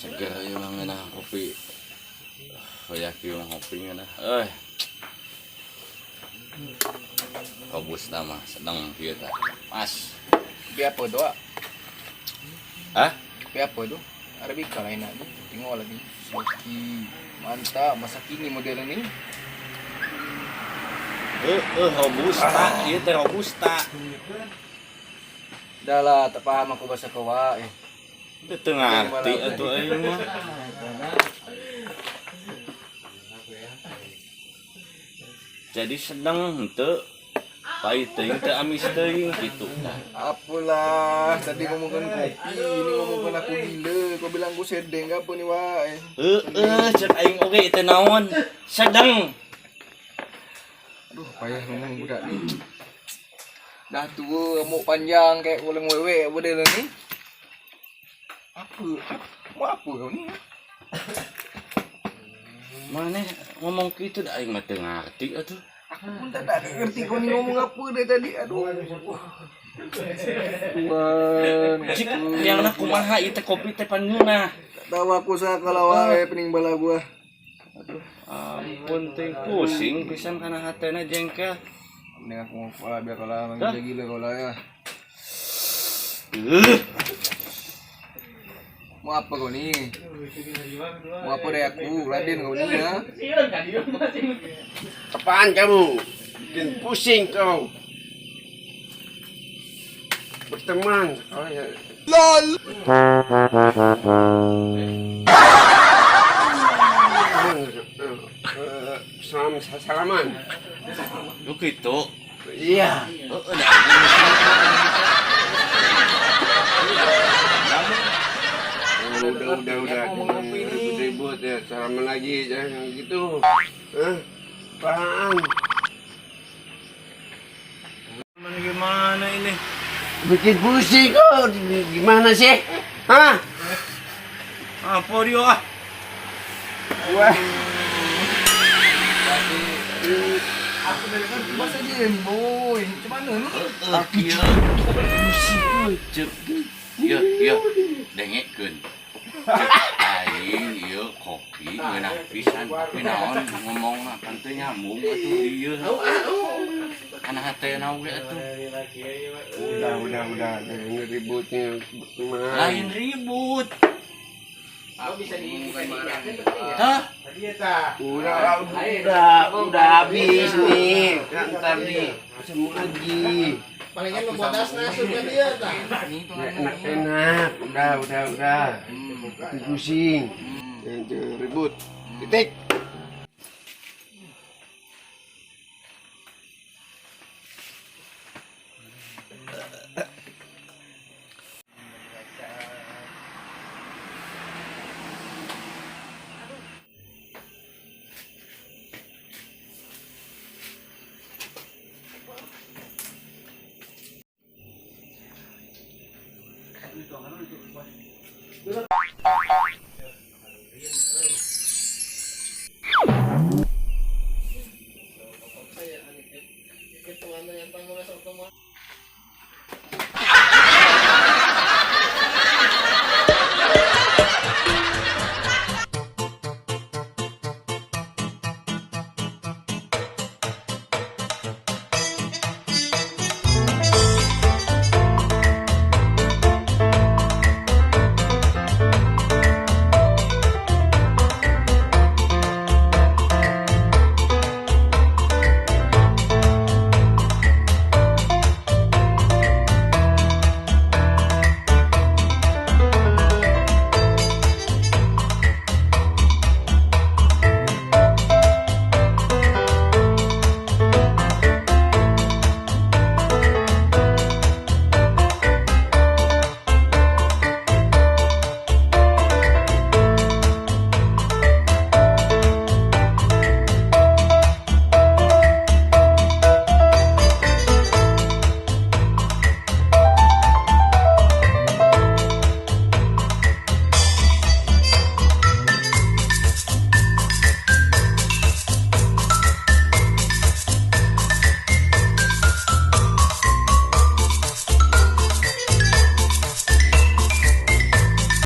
segar yung mga kopi. Kayak yung kopi nga na. Kabus nama sedang kita. Mas. Apa doa? Hah? Apa itu? Arabica lain aja. Tengok lagi. Soki. Mantap. Masa kini model ini. Robusta. Iya teh robusta. Dah lah, tak paham aku bahasa Jawa. Itu ngerti atuh aing mah. Jadi sedang henteu pahit teuing teu amis teuing kitu. Apalah, tadi ngomongkan kopi, ini ngomongkan aku gila. Kau bilang aku sedeng apa nih wae. Cek aing oge teh naon? Sedang. Aduh, payah ngomong budak nih. Dah tua, rambut panjang kayak orang wewe model ni. Mau apa kau ni? Mana ngomong gitu dah aing mah teu ngarti atuh. Aku pun tak ada ngerti kau ni ngomong apa dari tadi. Aduh. Tuhan. Cik yang nak kumaha ieu teh kopi teh panyeunah. Tahu aku sakala wae pening bala gua. Aduh, ampun teh pusing pisan kana hatena jengkel. Mending aku mau pala biar kalau gila kau lah ya. Mau apa kau ni? Mau apa dari aku? Laden kau ni ya? Apaan kamu? Bikin pusing kau. Berteman. Oh ya. LOL. Salaman. Lu kitu. Iya. Udah. Ribut ya. Salaman lagi jangan gitu. Apaan? Gimana ini? Bikin pusing kau. Gimana sih? Hah? Apa dia ah? Wah. Aku dari kan masa dia boy. Macam mana ni? Iya. Pusing cep. Iya. Dengekeun. Aing ieu kopi meunah pisan tapi naon ngomongna kan teu nyambung atuh ieu. Kana hatena oge atuh. Udah. Ini ributnya. Lain ribut. Aku bisa dibukan marah. Hah? Udah habis nih. Kan ntar nih. Semua lagi. Palingan membuat asna surga dia tak. Enak. Udah. Bikin pusing. Ribut. Titik.